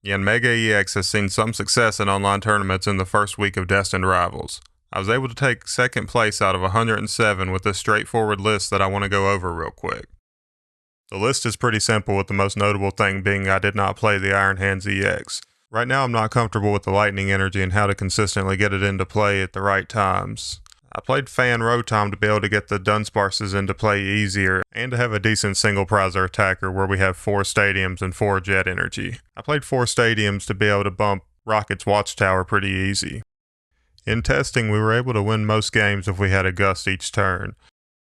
Yanmega EX has seen some success in online tournaments in the first week of Destined Rivals. I was able to take second place out of 107 with this straightforward list that I want to go over real quick. The list is pretty simple, with the most notable thing being I did not play the Iron Hands EX. Right now I'm not comfortable with the lightning energy and how to consistently get it into play at the right times. I played Fan Rotom to be able to get the Dunsparces into play easier and to have a decent single prizer attacker where we have 4 stadiums and 4 jet energy. I played 4 stadiums to be able to bump Rocket's Watchtower pretty easy. In testing, we were able to win most games if we had a gust each turn.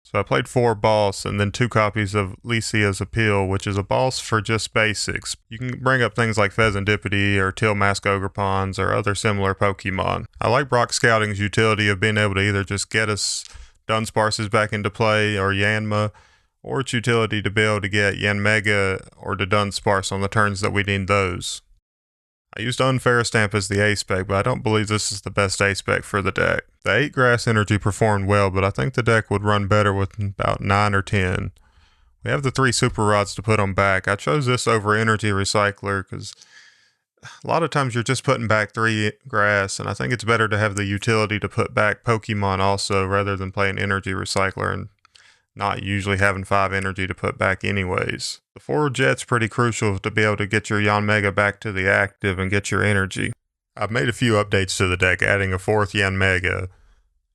So I played 4 Boss and then 2 copies of Lycia's Appeal, which is a boss for just basics. You can bring up things like Pheasantipity or Tealmask Ogrepons or other similar Pokemon. I like Brock Scouting's utility of being able to either just get us Dunsparces back into play or Yanma, or its utility to be able to get Yanmega or the Dunsparce on the turns that we need those. I used Unfair Stamp as the A-Spec, but I don't believe this is the best A-Spec for the deck. The 8 Grass Energy performed well, but I think the deck would run better with about 9 or 10. We have the 3 Super Rods to put on back. I chose this over Energy Recycler because a lot of times you're just putting back 3 Grass, and I think it's better to have the utility to put back Pokemon also rather than playing Energy Recycler and not usually having 5 energy to put back anyways. The 4 Jet's pretty crucial to be able to get your Yanmega back to the active and get your energy. I've made a few updates to the deck, adding a 4th Yanmega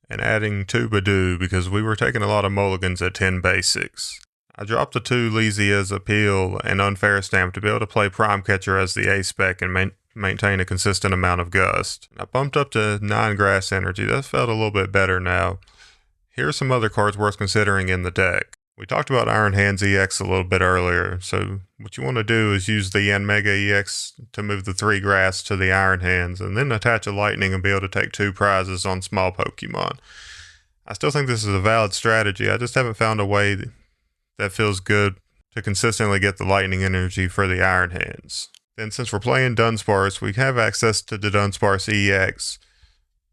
and adding 2 Badoo because we were taking a lot of mulligans at 10 basics. I dropped the 2 Lycia's Appeal and Unfair Stamp to be able to play Prime Catcher as the A-Spec and maintain a consistent amount of Gust. I bumped up to 9 Grass Energy. That felt a little bit better now. Here are some other cards worth considering in the deck. We talked about Iron Hands EX a little bit earlier, so what you want to do is use the Yanmega EX to move the 3 Grass to the Iron Hands, and then attach a Lightning and be able to take 2 prizes on small Pokemon. I still think this is a valid strategy, I just haven't found a way that feels good to consistently get the Lightning energy for the Iron Hands. Then since we're playing Dunsparce, we have access to the Dunsparce EX,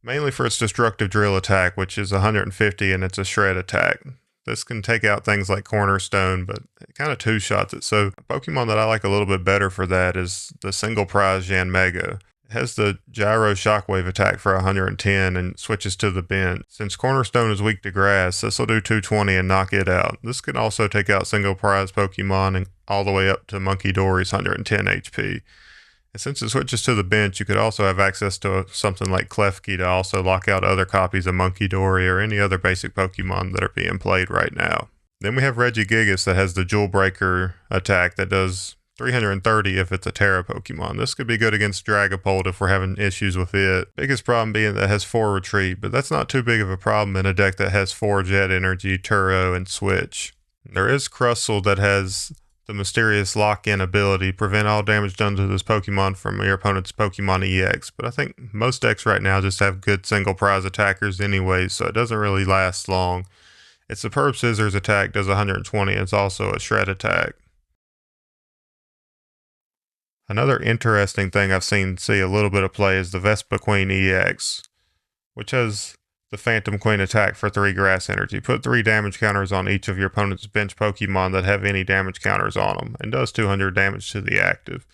mainly for its destructive drill attack, which is 150 and it's a shred attack. This can take out things like Cornerstone, but it kind of 2-shots it. So a Pokemon that I like a little bit better for that is the single prize Yanmega. It has the Gyro Shockwave attack for 110 and switches to the bench. Since Cornerstone is weak to grass, this will do 220 and knock it out. This can also take out single prize Pokemon and all the way up to Monkey Dory's 110 HP. And since it switches to the bench, you could also have access to something like Klefki to also lock out other copies of Monkey Dory or any other basic Pokemon that are being played right now. Then we have Regigigas that has the Jewel Breaker attack that does 330 if it's a Terra Pokemon. This could be good against Dragapult if we're having issues with it. Biggest problem being that it has 4 Retreat, but that's not too big of a problem in a deck that has 4 Jet Energy, Turo, and Switch. There is Crustle that has the mysterious lock-in ability, prevent all damage done to this Pokemon from your opponent's Pokemon EX, but I think most decks right now just have good single prize attackers anyway, so it doesn't really last long. Its Superb Scissors attack does 120, it's also a shred attack. Another interesting thing I've seen see a little bit of play is the Vespa Queen EX, which has the Phantom Queen attack for 3 Grass Energy. Put 3 damage counters on each of your opponent's bench Pokemon that have any damage counters on them, and does 200 damage to the active.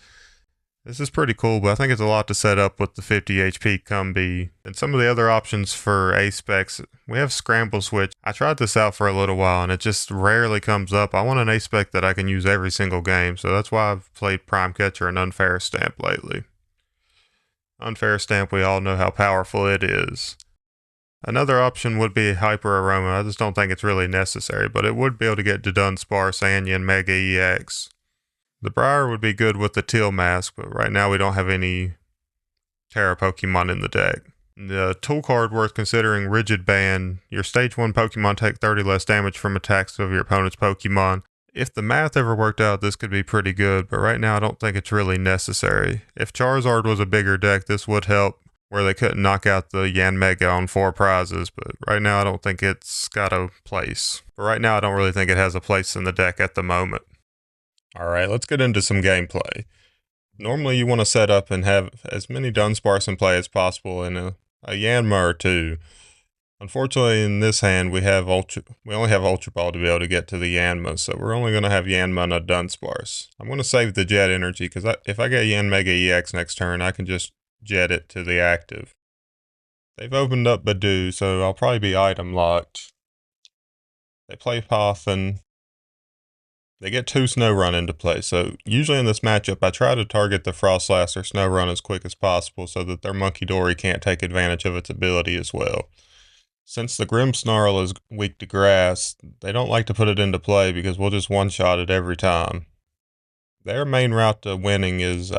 This is pretty cool, but I think it's a lot to set up with the 50 HP Combee. And some of the other options for A-Specs, we have Scramble Switch. I tried this out for a little while, and it just rarely comes up. I want an A-Spec that I can use every single game, so that's why I've played Prime Catcher and Unfair Stamp lately. Unfair Stamp, we all know how powerful it is. Another option would be Hyper Aroma. I just don't think it's really necessary, but it would be able to get to Dunsparce and Yanmega EX. The Briar would be good with the Tealmask, but right now we don't have any Terra Pokemon in the deck. The tool card worth considering, Rigid Band. Your Stage 1 Pokemon take 30 less damage from attacks of your opponent's Pokemon. If the math ever worked out, this could be pretty good, but right now I don't think it's really necessary. If Charizard was a bigger deck, this would help, where they couldn't knock out the Yanmega on 4 prizes, but right now I don't think it's got a place. But right now I don't really think it has a place in the deck at the moment. Alright, let's get into some gameplay. Normally you want to set up and have as many Dunsparce in play as possible in a Yanma or 2. Unfortunately, in this hand, we only have Ultra Ball to be able to get to the Yanma, so we're only going to have Yanma and a Dunsparce. I'm going to save the Jet Energy, because if I get Yanmega EX next turn, I can just Jet it to the active. They've opened up Badoo, so I'll probably be item locked. They play Poffin. They get 2 Snow into play, so usually in this matchup, I try to target the Frostlass or Snow as quick as possible so that their Munkidori can't take advantage of its ability as well. Since the Grimmsnarl is weak to grass, they don't like to put it into play because we'll just one-shot it every time. Their main route to winning is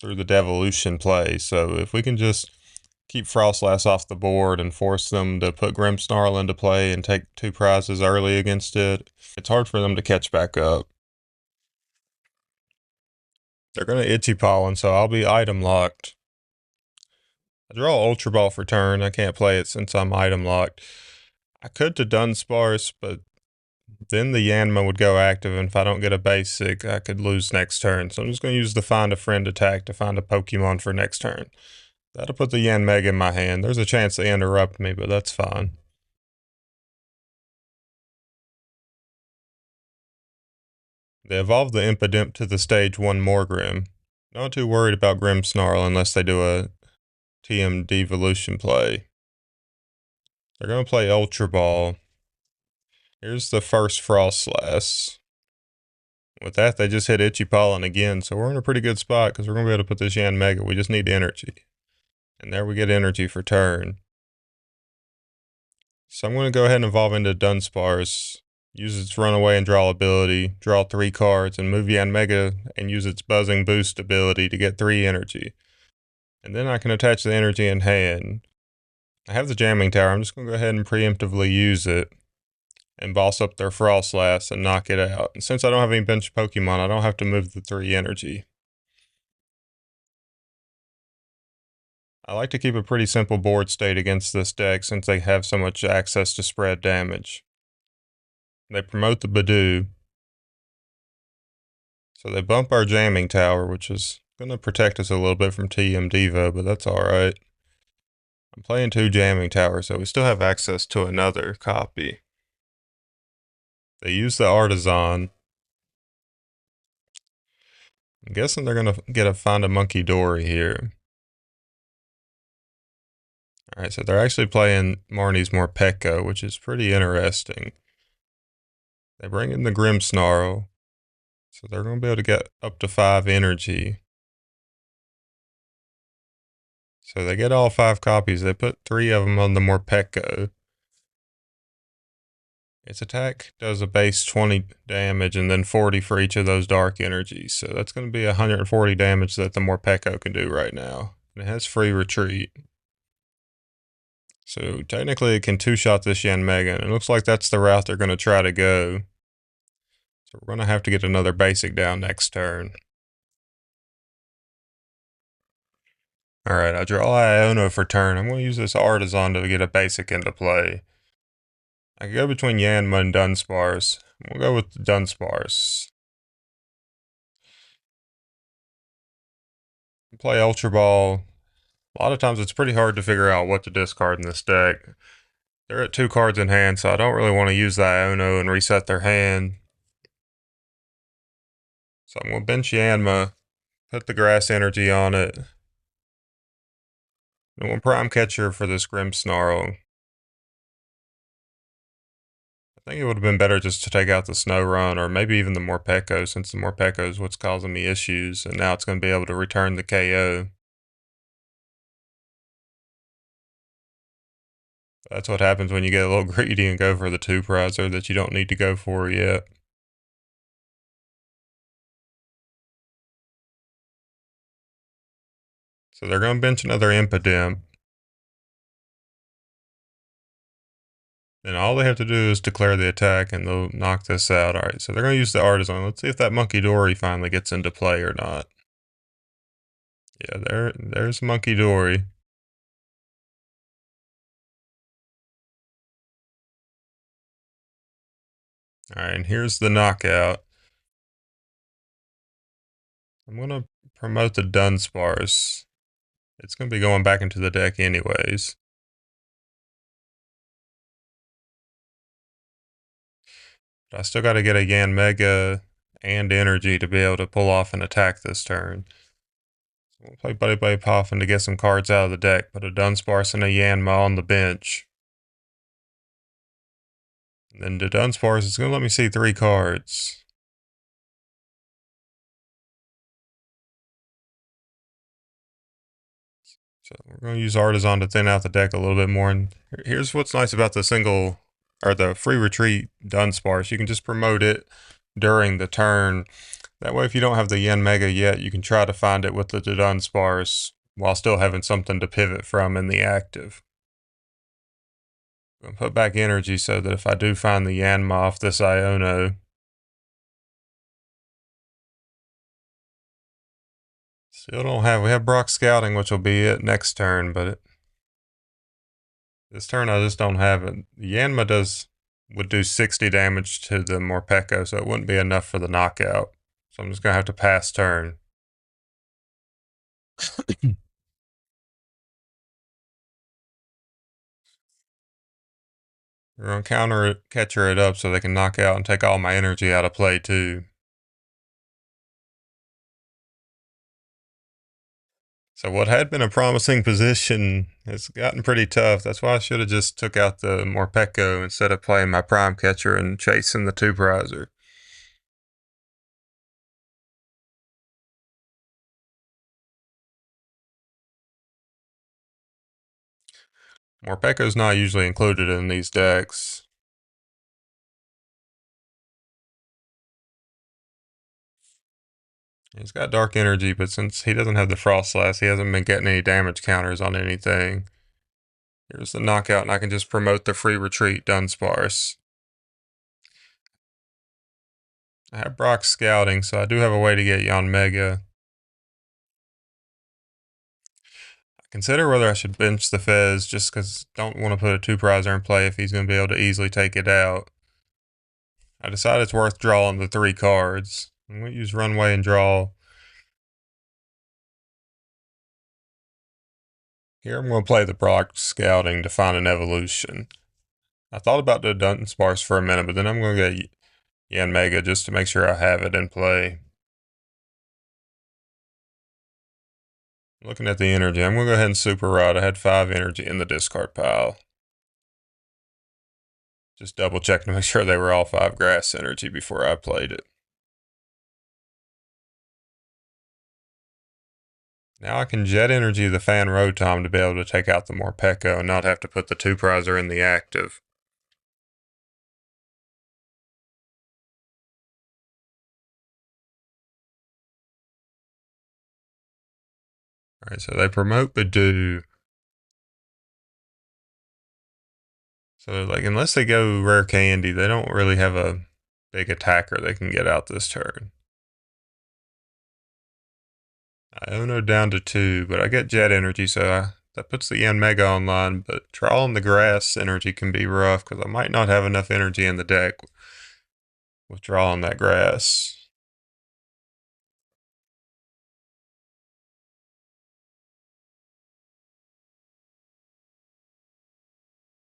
through the Devolution play, so if we can just keep Frostlass off the board and force them to put Grimmsnarl into play and take 2 prizes early against it, it's hard for them to catch back up. They're going to Itchy Pollen, so I'll be item locked. I draw Ultra Ball for turn. I can't play it since I'm item locked. I could to Dunsparce, but then the Yanma would go active, and if I don't get a basic, I could lose next turn. So I'm just going to use the Find a Friend attack to find a Pokemon for next turn. That'll put the Yanmega in my hand. There's a chance they interrupt me, but that's fine. They evolve the Impidimp to the stage 1 Morgrim. Not too worried about Grimmsnarl unless they do a TM Devolution play. They're going to play Ultra Ball. Here's the first Frostlass. With that, they just hit Itchy Pollen again, so we're in a pretty good spot because we're going to be able to put this Yanmega. We just need energy. And there we get energy for turn. So I'm going to go ahead and evolve into Dunsparce, use its Runaway and Draw ability, draw 3 cards, and move Yanmega and use its Buzzing Boost ability to get 3 energy. And then I can attach the energy in hand. I have the Jamming Tower. I'm just going to go ahead and preemptively use it and boss up their Frostlass and knock it out. And since I don't have any bench Pokemon, I don't have to move the 3 energy. I like to keep a pretty simple board state against this deck since they have so much access to spread damage. They promote the Badoo. So they bump our Jamming Tower, which is going to protect us a little bit from TM Devo, but that's alright. I'm playing 2 Jamming Towers, so we still have access to another copy. They use the Artisan. I'm guessing they're going to find a Munkidori here. Alright, so they're actually playing Marnie's Morpeko, which is pretty interesting. They bring in the Grimmsnarl, so they're going to be able to get up to 5 energy. So they get all 5 copies. They put 3 of them on the Morpeko. Its attack does a base 20 damage and then 40 for each of those dark energies. So that's going to be 140 damage that the Morpeko can do right now. And it has free retreat. So technically it can 2-shot this Yanmega, and it looks like that's the route they're going to try to go. So we're going to have to get another basic down next turn. Alright, I draw Iono for turn. I'm going to use this Artisan to get a basic into play. I could go between Yanma and Dunsparce. We'll go with Dunsparce. Play Ultra Ball. A lot of times it's pretty hard to figure out what to discard in this deck. They're at 2 cards in hand, so I don't really want to use the Iono and reset their hand. So I'm going to bench Yanma, put the grass energy on it. And we'll Prime Catcher for this Grimmsnarl. I think it would have been better just to take out the Snow or maybe even the Morpeko, since the Morpeko is what's causing me issues, and now it's going to be able to return the KO. That's what happens when you get a little greedy and go for the 2-prizer that you don't need to go for yet. So they're going to bench another Impidimp. Then all they have to do is declare the attack and they'll knock this out. Alright, so they're going to use the Artisan. Let's see if that Munkidori finally gets into play or not. Yeah, there's Munkidori. Alright, and here's the knockout. I'm going to promote the Dunsparce. It's going to be going back into the deck anyways. But I still got to get a Yanmega and energy to be able to pull off an attack this turn. So we'll play Buddy Buddy Poffin to get some cards out of the deck. Put a Dunsparce and a Yanma on the bench. And then the Dunsparce is going to let me see 3 cards. So we're going to use Artisan to thin out the deck a little bit more. And here's what's nice about the single or the free retreat Dunsparce. You can just promote it during the turn. That way, if you don't have the Yanmega yet, you can try to find it with the Dunsparce while still having something to pivot from in the active. I'm going to put back energy so that if I do find the Yanma off this Iono, still don't have, we have Brock Scouting, which will be it next turn, but this turn I just don't have it. Yanma would do 60 damage to the Morpeko, so it wouldn't be enough for the knockout. So I'm just going to have to pass turn. We're going to catcher it up so they can knock out and take all my energy out of play too. So what had been a promising position has gotten pretty tough. That's why I should have just took out the Morpeko instead of playing my prime catcher and chasing the 2-prizer. Morpeko's not usually included in these decks. He's got dark energy, but since he doesn't have the Frost Slash, he hasn't been getting any damage counters on anything. Here's the knockout, and I can just promote the free retreat Dunsparce. I have Brock Scouting, so I do have a way to get Yanmega. I consider whether I should bench the Fez just because I don't want to put a 2-prizer in play if he's going to be able to easily take it out. I decided it's worth drawing the 3 cards. I'm going to use Runway and draw. Here I'm going to play the Brock Scouting to find an evolution. I thought about the Dunsparce for a minute, but then I'm going to get Yanmega just to make sure I have it in play. Looking at the energy, I'm going to go ahead and Super Rod. I had 5 energy in the discard pile. Just double check to make sure they were all 5 grass energy before I played it. Now I can jet energy the Fan Rotom to be able to take out the Morpeko and not have to put the 2-prizer in the active. Alright, so they promote Badoo. So, like, unless they go Rare Candy, they don't really have a big attacker they can get out this turn. Iono down to 2, but I get Jet Energy, so that puts the Yanmega online, but drawing the grass energy can be rough, because I might not have enough energy in the deck with drawing that grass.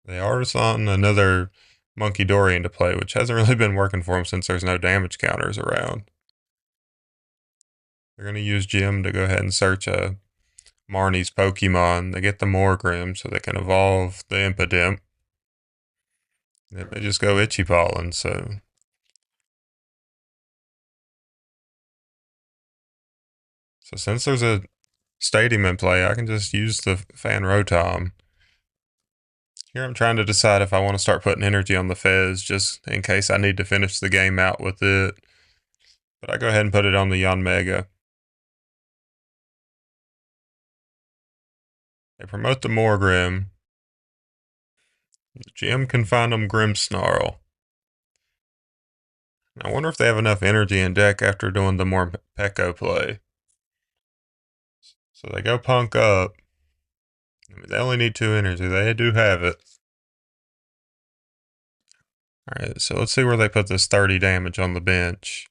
They Artisan another Monkey Dory into play, which hasn't really been working for him since there's no damage counters around. They're going to use Jim to go ahead and search Marnie's Pokemon. They get the Morgrim so they can evolve the Impidimp. Then they just go Itchy Pollen, so since there's a Stadium in play, I can just use the Fan Rotom. Here I'm trying to decide if I want to start putting energy on the Fez just in case I need to finish the game out with it. But I go ahead and put it on the Yanmega. They promote the Morgrim. The Gym can find them Grimmsnarl. I wonder if they have enough energy in deck after doing the Morpeko play. So they go Punk up. I mean, they only need 2 energy. They do have it. Alright, so let's see where they put this 30 damage on the bench.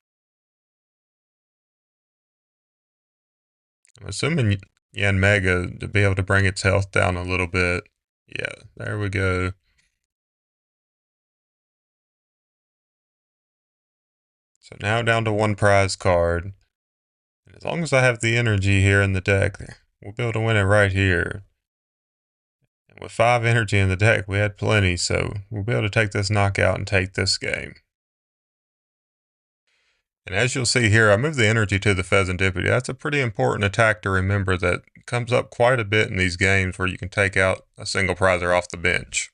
I'm assuming Yanmega to be able to bring its health down a little bit. Yeah, there we go. So now down to one prize card. And as long as I have the energy here in the deck, we'll be able to win it right here. And with 5 energy in the deck, we had plenty, so we'll be able to take this knockout and take this game. And as you'll see here, I moved the energy to the Pheasantipity. That's a pretty important attack to remember that comes up quite a bit in these games where you can take out a single prizer off the bench.